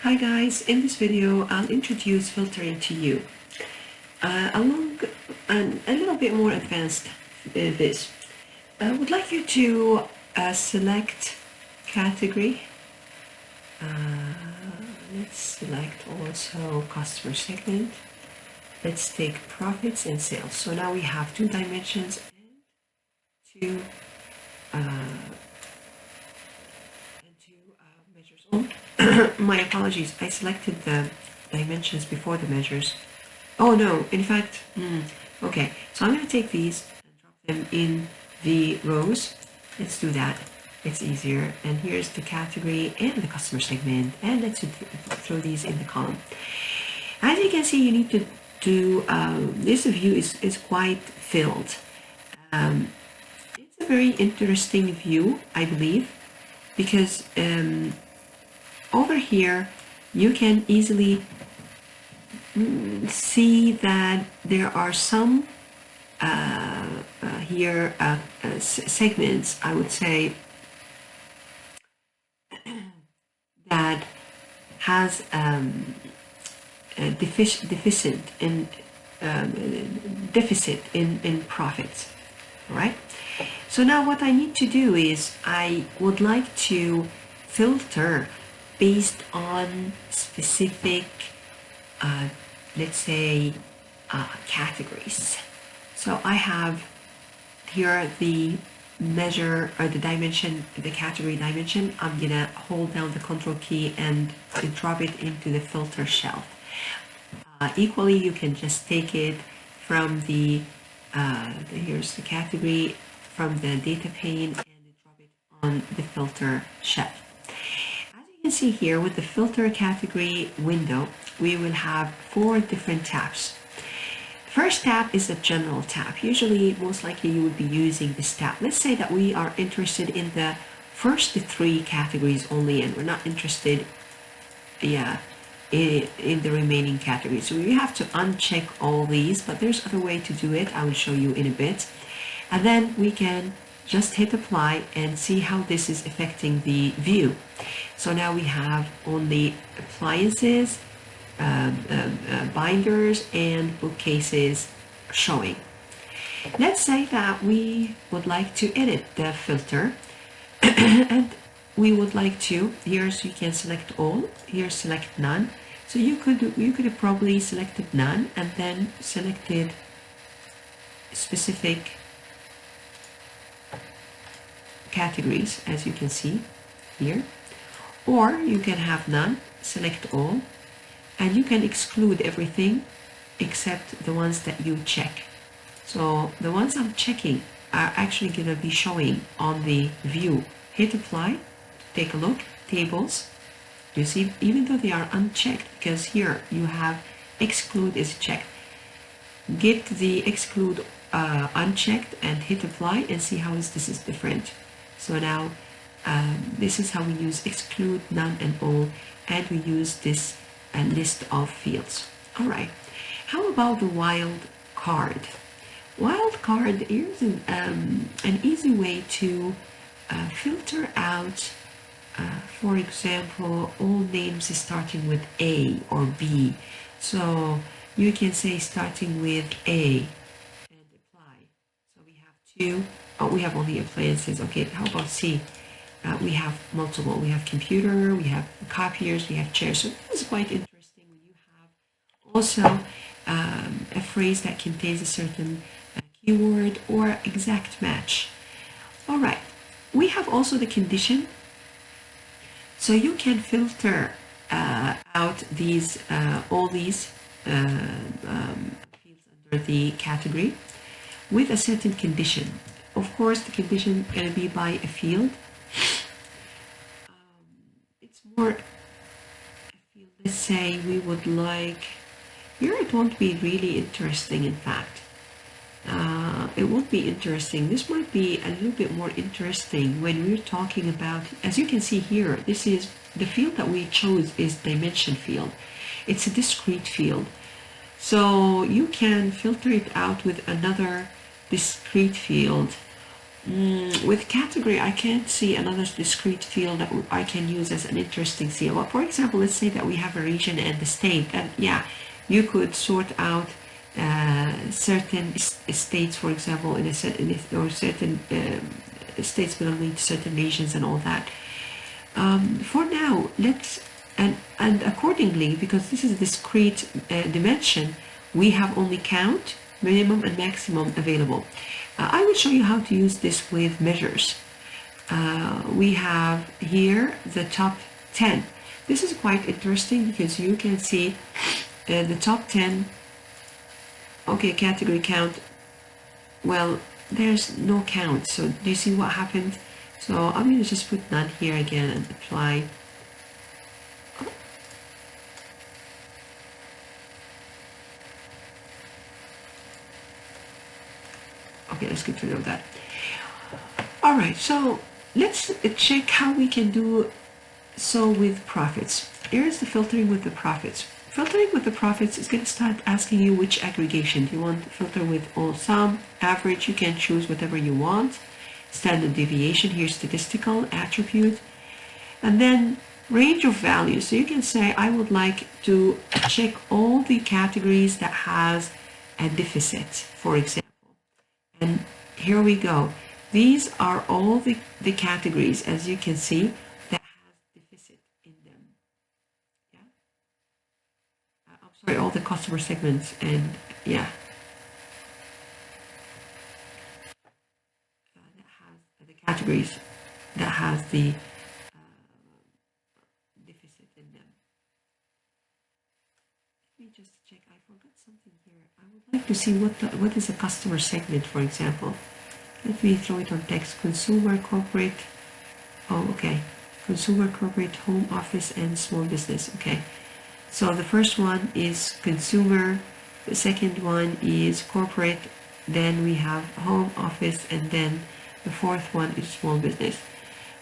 Hi guys, in this video I'll introduce filtering to you along a little bit more advanced this. I would like you to select category. Let's select also customer segment. Let's take profits and sales. So now we have two dimensions and two measures. My apologies, I selected the dimensions before the measures. Oh no, in fact, okay, so I'm going to take these and drop them in the rows. Let's do that, it's easier. And here's the category and the customer segment, and let's throw these in the column. As you can see, you need to do, this view is quite filled. It's a very interesting view, I believe, because over here you can easily see that there are some segments, I would say, that has a deficit in profits. All right, so now what I need to do is I would like to filter based on specific let's say categories. So I have here the measure or the dimension, the category dimension. I'm gonna hold down the control key and drop it into the filter shelf. Equally, you can just take it from the here's the category from the data pane and drop it on the filter shelf. As you can see here with the filter category window, we will have 4 different tabs. First tab is a general tab. Usually, most likely you would be using this tab. Let's say that we are interested in the first 3 categories only and we're not interested in the remaining categories. So we have to uncheck all these, but there's other way to do it. I will show you in a bit. And then we can just hit apply and see how this is affecting the view. So now we have only appliances, binders and bookcases showing. Let's say that we would like to edit the filter and we would like to, here so you can select all, here select none. So you could have probably selected none and then selected specific categories, as you can see here, or you can have none, select all, and you can exclude everything except the ones that you check. So the ones I'm checking are actually going to be showing on the view. Hit apply, take a look, tables. You see, even though they are unchecked, because here you have exclude is checked. Get the exclude unchecked and hit apply and see how this is different. So now this is how we use exclude, none and all, and we use this list of fields. All right, how about the wildcard? Wildcard is an easy way to filter out, for example, all names starting with A or B. So you can say starting with A and apply. So we have 2. Oh, we have only appliances. Okay, how about C? We have multiple. We have computer, we have copiers, we have chairs. So this is quite interesting when you have also a phrase that contains a certain keyword or exact match. All right, we have also the condition. So you can filter out these all these fields under the category with a certain condition. Of course, the condition is going to be by a field. It's more a field. Let's say we would like, here it won't be really interesting, in fact. It won't be interesting. This might be a little bit more interesting when we're talking about, as you can see here, this is the field that we chose is dimension field. It's a discrete field. So you can filter it out with another discrete field, With category, I can't see another discrete field that I can use as an interesting field. Well, for example, let's say that we have a region and the state, and yeah, you could sort out certain states, for example, in a certain or certain states belonging to certain regions and all that. For now, let's and accordingly, because this is a discrete dimension, we have only count, minimum, and maximum available. I will show you how to use this with measures. We have here the top 10. This is quite interesting because you can see the top 10. Okay, category count. Well, there's no count. So do you see what happened? So I'm going to just put none here again and apply. Okay, let's get rid of that. All right, so let's check how we can do so with profits. Here's the filtering with the profits. Filtering with the profits is going to start asking you which aggregation. Do you want to filter with all sum, average? You can choose whatever you want. Standard deviation, here's statistical attribute. And then range of values. So you can say, I would like to check all the categories that has a deficit, for example. And here we go. These are all the categories, as you can see, that has deficit in them. Yeah. I'm sorry, all the customer segments, and yeah. That has the categories that has the deficit in them. Let me just check. I forgot something here. I would like to see what is a customer segment, for example. Let me throw it on text. Consumer, corporate. Oh, okay. Consumer, corporate, home office, and small business. Okay. So the first one is consumer. The second one is corporate. Then we have home office, and then the fourth one is small business.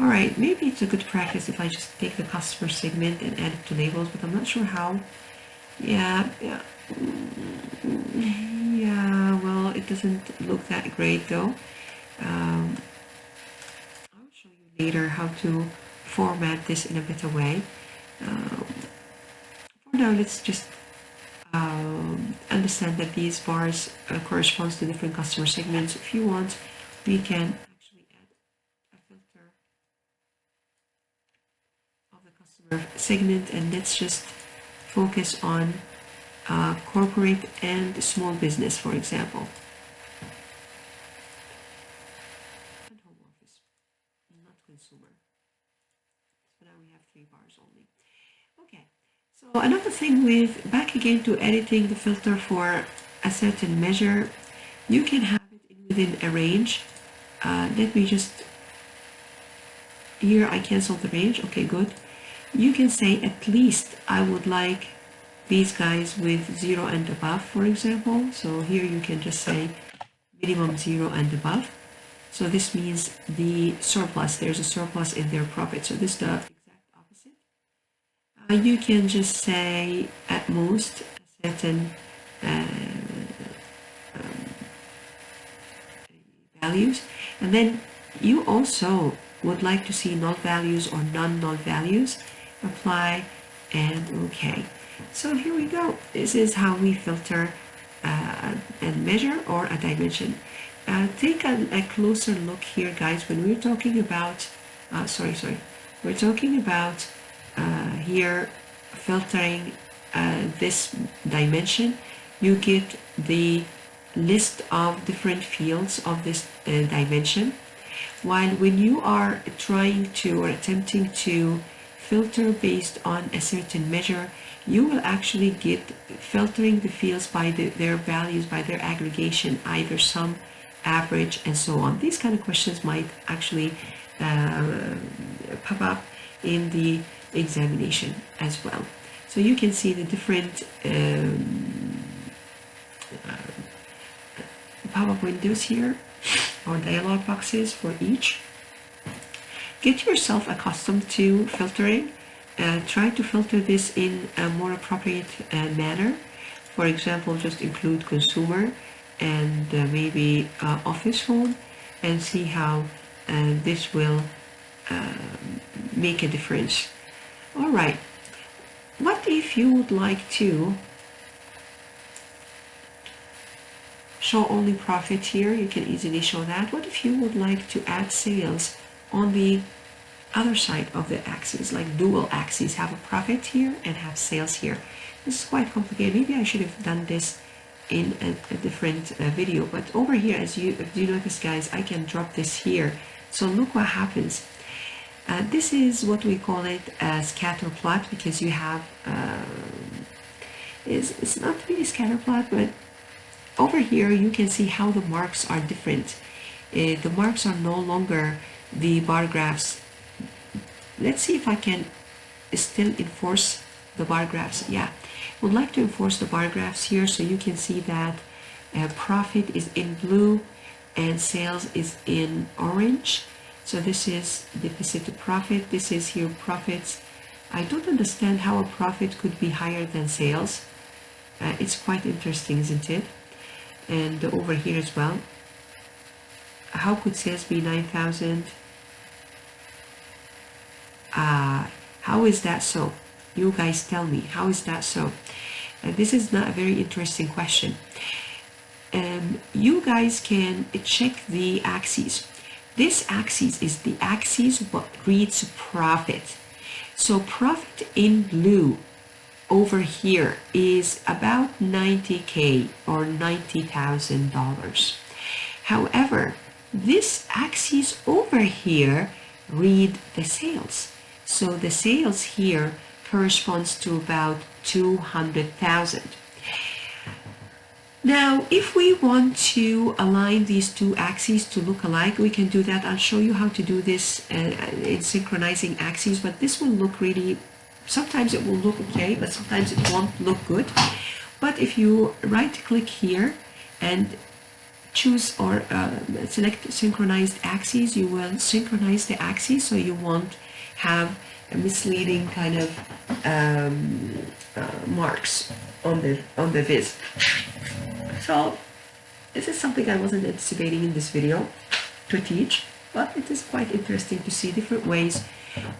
All right. Maybe it's a good practice if I just take the customer segment and add it to labels, but I'm not sure how. Yeah. Well, it doesn't look that great though. I'll show you later how to format this in a better way. For now, let's just understand that these bars corresponds to different customer segments. If you want, we can actually add a filter of the customer segment, and let's just focus on corporate and small business, for example. And home office, not consumer. So now we have 3 bars only. Okay, so another thing with, back again to editing the filter for a certain measure, you can have it within a range. Let me just, here I cancel the range. Okay, good. You can say at least I would like these guys with 0 and above, for example. So here you can just say minimum 0 and above. So this means the surplus, there's a surplus in their profit. So this is the exact opposite. You can just say at most a certain values, and then you also would like to see null values or non-null values. Apply and okay. So here we go. This is how we filter and measure or a dimension. Take a closer look here, guys. When we're talking about we're talking about here filtering this dimension. You get the list of different fields of this dimension, while when you are trying to or attempting to filter based on a certain measure, you will actually get filtering the fields by their values, by their aggregation, either sum, average, and so on. These kind of questions might actually pop up in the examination as well. So you can see the different pop-up windows here, or dialog boxes for each. Get yourself accustomed to filtering. Try to filter this in a more appropriate manner. For example, just include consumer and maybe office home. and see how this will make a difference. All right, what if you would like to show only profit here? You can easily show that. What if you would like to add sales on the other side of the axis, like dual axis, have a profit here and have sales here? This is quite complicated. Maybe I should have done this in a different video, but over here, as you notice, guys, I can drop this here. So look what happens. This is what we call it a scatter plot, because you have it's not really scatter plot, but over here you can see how the marks are different. The marks are no longer the bar graphs. Let's see if I can still enforce the bar graphs. Yeah, I would like to enforce the bar graphs here, so you can see that profit is in blue and sales is in orange. So this is deficit to profit. This is here profits. I don't understand how a profit could be higher than sales. It's quite interesting, isn't it? And over here as well, how could sales be 9,000? How is that so? You guys tell me, how is that so? This is not a very interesting question. You guys can check the axes. This axis is the axis what reads profit. So profit in blue over here is about 90K or $90,000. However, this axis over here read the sales. So the sales here corresponds to about 200,000. Now, if we want to align these two axes to look alike, we can do that. I'll show you how to do this in synchronizing axes, but this will look really, sometimes it will look okay, but sometimes it won't look good. But if you right click here and choose or select synchronized axes, you will synchronize the axes, so you won't have a misleading kind of marks on the viz. So this is something I wasn't anticipating in this video to teach, but it is quite interesting to see different ways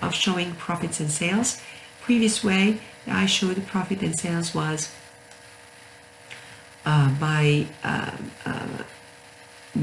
of showing profits and sales. Previous way that I showed profit and sales was by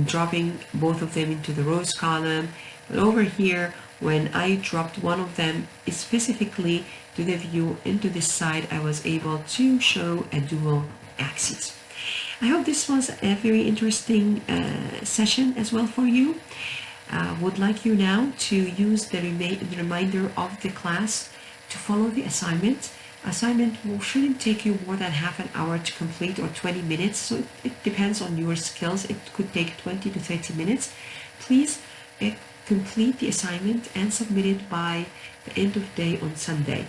dropping both of them into the rows column. But over here, when I dropped one of them specifically to the view into this side, I was able to show a dual axis. I hope this was a very interesting session as well for you. Would like you now to use the reminder of the class to follow the assignment. Assignment shouldn't take you more than half an hour to complete, or 20 minutes, so it depends on your skills. It could take 20 to 30 minutes. Please complete the assignment and submit it by the end of the day on Sunday.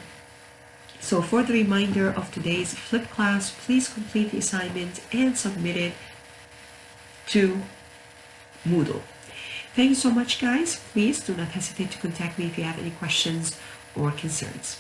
So for the reminder of today's flip class, please complete the assignment and submit it to Moodle. Thank you so much, guys. Please do not hesitate to contact me if you have any questions or concerns.